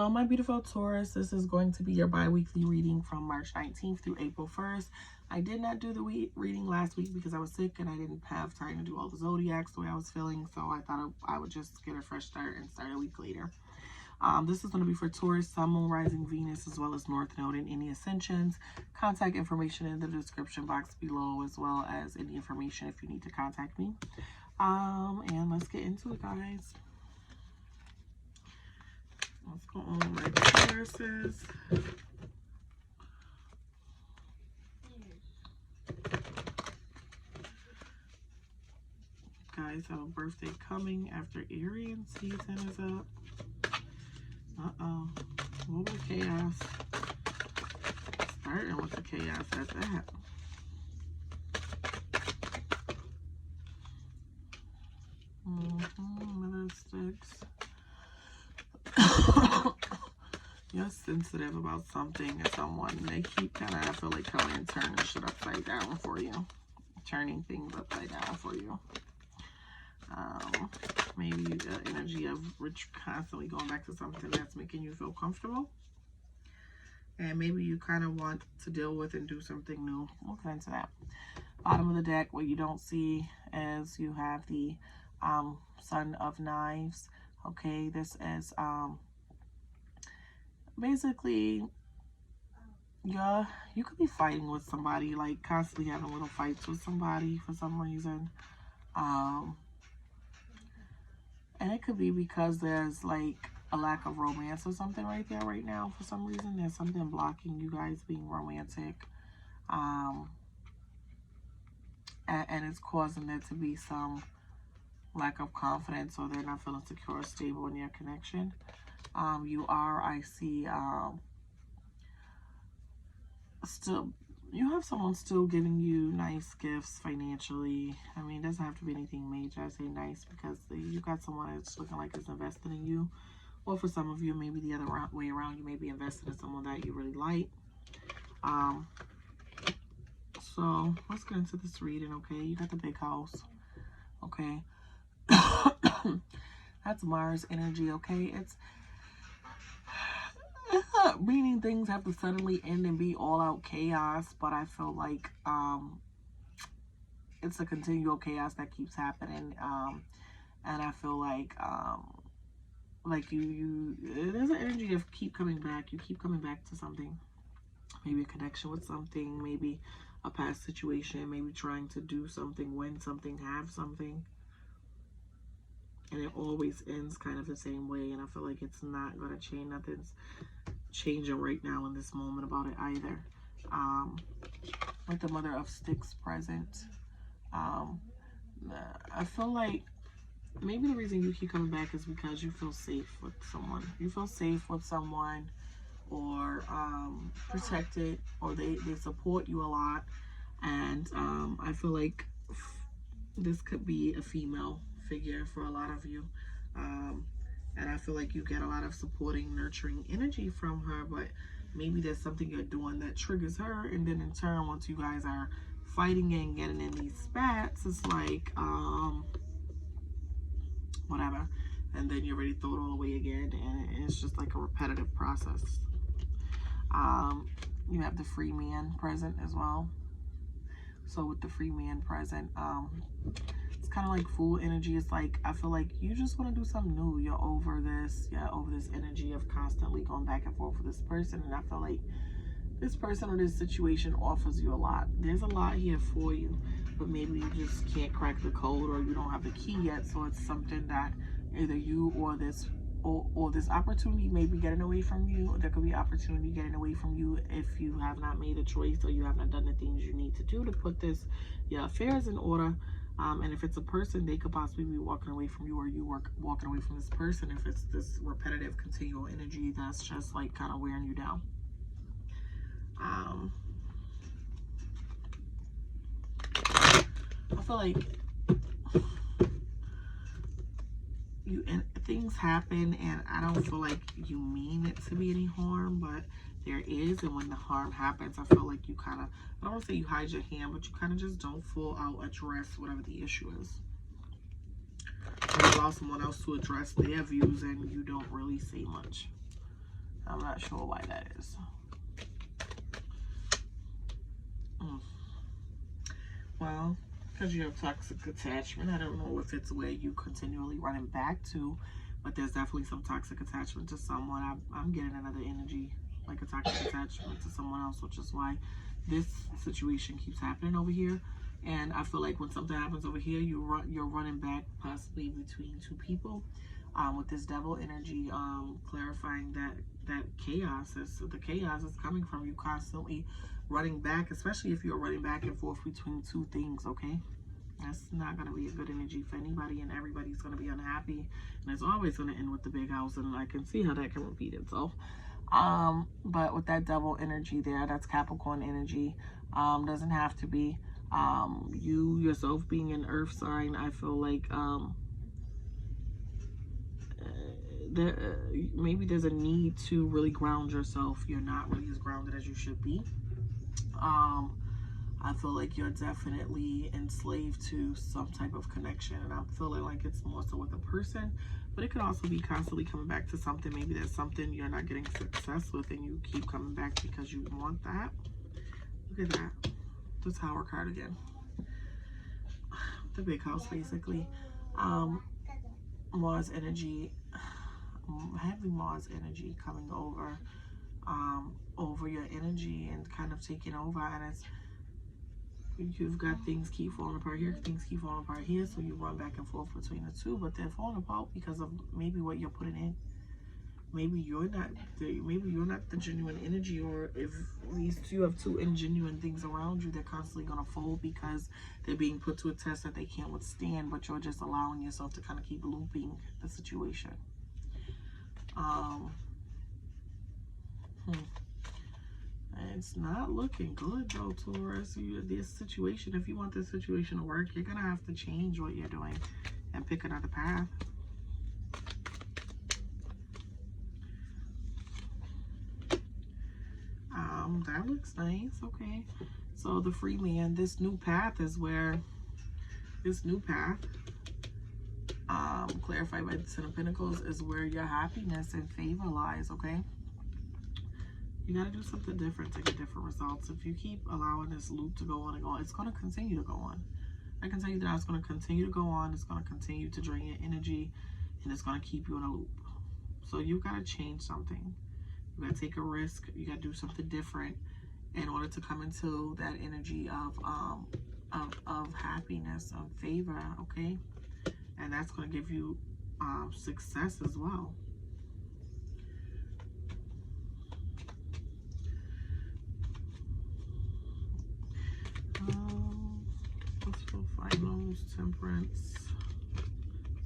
So my beautiful Taurus, this is going to be your bi-weekly reading from March 19th through April 1st. I did not do the reading last week because I was sick and I didn't have time to do all the zodiacs the way I was feeling. So I thought I would just get a fresh start and start a week later. This is going to be for Taurus, Sun, Moon, Rising, Venus, as well as North Node and any ascensions. Contact information in the description box below, as well as any information if you need to contact me. And let's get into it, guys. Let's go on my Tauruses. Guys have a birthday coming after Arian season is up. Uh-oh. What was chaos? Starting with the chaos at that. Another sticks. You're sensitive about something or someone. They keep kind of, I feel like, coming and turning shit upside down for you. Turning things upside down for you. Maybe you got energy of constantly going back to something that's making you feel comfortable. And maybe you kind of want to deal with and do something new. We'll get into that. Bottom of the deck, what you don't see is you have the Son of Knives. Okay, this is basically, yeah, you could be fighting with somebody, like constantly having little fights with somebody for some reason. And it could be because there's like a lack of romance or something right there right now for some reason. There's something blocking you guys being romantic. And it's causing there to be some lack of confidence, or they're not feeling secure or stable in their connection. I see, still, you have someone still giving you nice gifts financially. I mean, it doesn't have to be anything major. I say nice because you got someone that's looking like it's invested in you. Or for some of you, maybe the other way around, you may be invested in someone that you really like. So let's get into this reading, okay? You got the big house, okay? That's Mars energy, okay? It's not meaning things have to suddenly end and be all out chaos, but I feel like it's a continual chaos that keeps happening. And I feel like there's an energy of keep coming back. You keep coming back to something. Maybe a connection with something, maybe a past situation, maybe trying to do something, win something, have something. And it always ends kind of the same way. And I feel like it's not going to change. Nothing's changing right now in this moment about it either. With the Mother of Sticks present. I feel like maybe the reason you keep coming back is because you feel safe with someone. You feel safe with someone, or protected, or they support you a lot. And I feel like this could be a female figure for a lot of you. And I feel like you get a lot of supporting, nurturing energy from her, but maybe there's something you're doing that triggers her, and then in turn, once you guys are fighting and getting in these spats, it's like whatever, and then you already throw it all away again, and it's just like a repetitive process. You have the free man present as well. So with the free man present, it's kind of like Fool energy. It's like, I feel like you just want to do something new. You're over this. You're over this energy of constantly going back and forth with this person. And I feel like this person or this situation offers you a lot. There's a lot here for you, but maybe you just can't crack the code, or you don't have the key yet. So it's something that either you or this opportunity may be getting away from you. There could be opportunity getting away from you if you have not made a choice, or you have not done the things you need to do to put your affairs in order. And if it's a person, they could possibly be walking away from you, or you walking away from this person if it's this repetitive, continual energy that's just like kind of wearing you down. I feel like things happen, and I don't feel like you mean it to be any harm, but there is. And when the harm happens, I feel like you kind of, I don't want to say you hide your hand, but you kind of just don't full out address whatever the issue is. And allow someone else to address their views, and you don't really say much. I'm not sure why that is. Well, because you have toxic attachment. I don't know if it's where you continually running back to, but there's definitely some toxic attachment to someone. I'm getting another energy, like a toxic attachment to someone else, which is why this situation keeps happening over here. And I feel like when something happens over here, you're running back possibly between two people. With this devil energy, clarifying that the chaos is coming from you constantly running back, especially if you're running back and forth between two things. Okay, that's not going to be a good energy for anybody, and everybody's going to be unhappy, and it's always going to end with the big house, and I can see how that can repeat itself. But with that devil energy there, that's Capricorn energy. Doesn't have to be. You yourself being an earth sign, I feel like maybe there's a need to really ground yourself. You're not really as grounded as you should be. I feel like you're definitely enslaved to some type of connection, and I'm feeling like it's more so with a person, but it could also be constantly coming back to something. Maybe there's something you're not getting success with and you keep coming back because you want that. Look at that, the Tower card again, the big house basically. Mars energy, heavy Mars energy coming over your energy and kind of taking over, and it's, you've got things keep falling apart here, things keep falling apart here, so you run back and forth between the two, but they're falling apart because of maybe what you're putting in. Maybe you're not the genuine energy, or if these two have two ingenuine things around you, they're constantly gonna fold because they're being put to a test that they can't withstand, but you're just allowing yourself to kind of keep looping the situation. It's not looking good though, Taurus. This situation, if you want this situation to work, you're gonna have to change what you're doing and pick another path. That looks nice. Okay, so the free man, this new path is where clarified by the Ten of Pentacles, is where your happiness and favor lies. Okay, you got to do something different to get different results. If you keep allowing this loop to go on and go on, it's going to continue to go on. I can tell you that it's going to continue to go on. It's going to continue to drain your energy, and it's going to keep you in a loop. So you got to change something. You got to take a risk. You got to do something different in order to come into that energy of happiness, of favor. Okay, and that's going to give you success as well. Let's go finals, Temperance,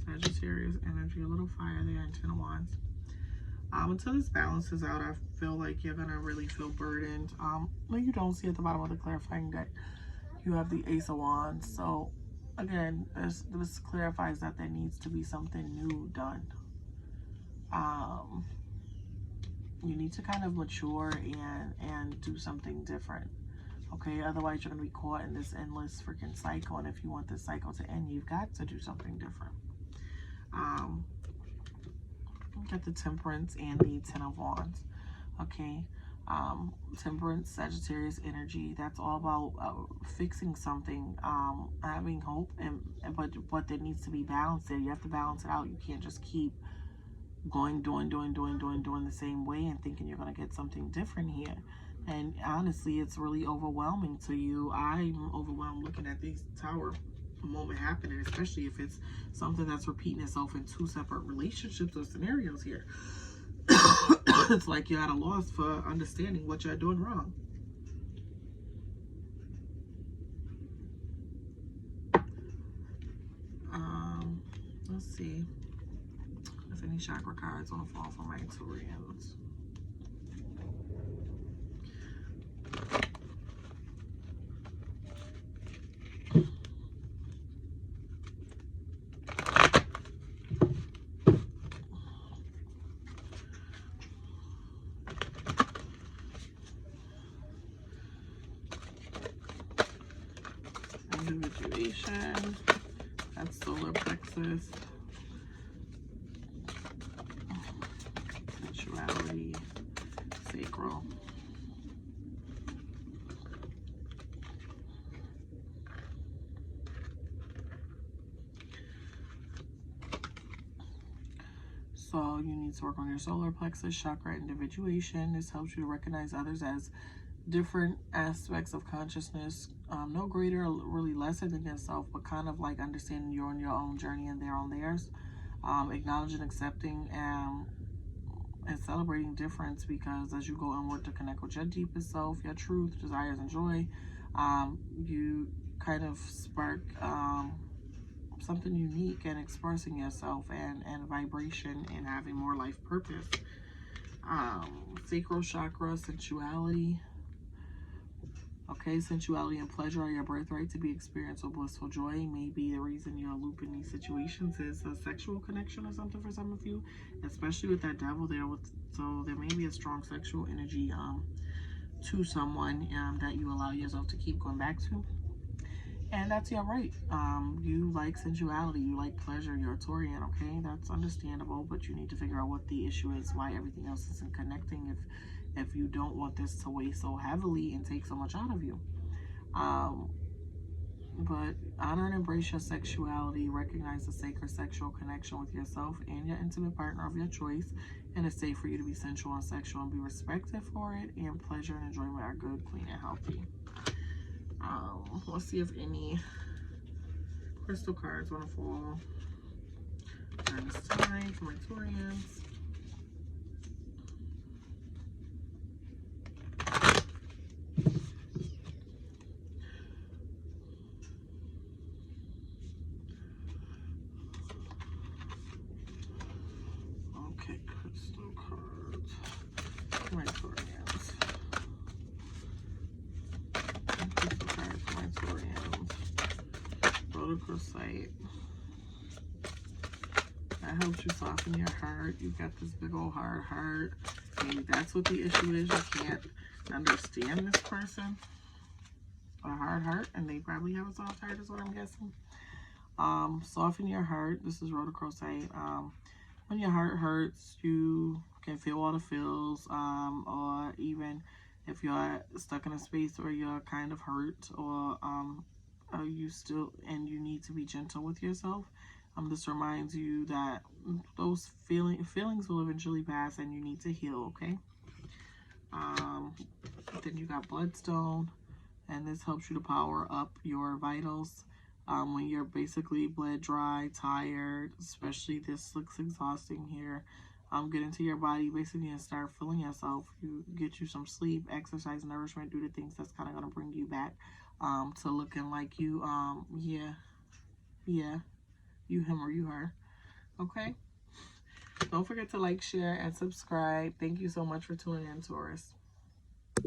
Sagittarius energy, a little fire there, and Ten of Wands. Until this balances out, I feel like you're gonna really feel burdened. Well, you don't see at the bottom of the clarifying deck, you have the Ace of Wands. So again, this clarifies that there needs to be something new done. You need to kind of mature and do something different. Okay, otherwise you're gonna be caught in this endless freaking cycle, and if you want this cycle to end, you've got to do something different. Got the Temperance and the Ten of Wands. Okay, Temperance, Sagittarius energy, that's all about fixing something, having hope, but there needs to be balance there. You have to balance it out. You can't just keep doing the same way and thinking you're going to get something different here. And honestly, it's really overwhelming to you. I'm overwhelmed looking at these Tower moment happening, especially if it's something that's repeating itself in two separate relationships or scenarios here. It's like you're at a loss for understanding what you're doing wrong. Let's see if any chakra cards want to fall for my Taurians. Individuation, that's solar plexus, sensuality, So you need to work on your solar plexus chakra, individuation. This helps you to recognize others as different aspects of consciousness, no greater or really lesser than yourself, but kind of like understanding you're on your own journey and they're on theirs. Acknowledging, accepting, and celebrating difference, because as you go inward to connect with your deepest self, your truth, desires, and joy, you kind of spark something unique and expressing yourself and vibration and having more life purpose. Sacral chakra, sensuality. Okay, sensuality and pleasure are your birthright to be experienced with blissful joy. Maybe the reason you're looping these situations is a sexual connection or something for some of you, especially with that devil there. So there may be a strong sexual energy to someone that you allow yourself to keep going back to. And that's your right. You like sensuality, you like pleasure, you're a Taurian, okay? That's understandable, but you need to figure out what the issue is, why everything else isn't connecting if you don't want this to weigh so heavily and take so much out of you. But honor and embrace your sexuality. Recognize the sacred sexual connection with yourself and your intimate partner of your choice. And it's safe for you to be sensual and sexual and be respected for it. And pleasure and enjoyment are good, clean, and healthy. Let's see if any crystal cards want to fall during this time for my Taurians. Okay, crystal cards for my Taurians. Crystal cards for my Taurians. Rhodochrosite. That helps you soften your heart. You've got this big old hard heart. Maybe that's what the issue is. You can't understand this person. A hard heart, and they probably have a soft heart is what I'm guessing. Soften your heart. This is rhodochrosite. When your heart hurts, you can feel all the feels, or even if you're stuck in a space where you're kind of hurt, or you still, and you need to be gentle with yourself. This reminds you that those feelings will eventually pass and you need to heal, okay? Then you got bloodstone, and this helps you to power up your vitals. When you're basically bled dry, tired, especially this looks exhausting here, get into your body basically and start feeling yourself. You get you some sleep, exercise, nourishment, do the things that's kind of going to bring you back to looking like you, you, him, or you, her. Okay? Don't forget to like, share, and subscribe. Thank you so much for tuning in, Taurus.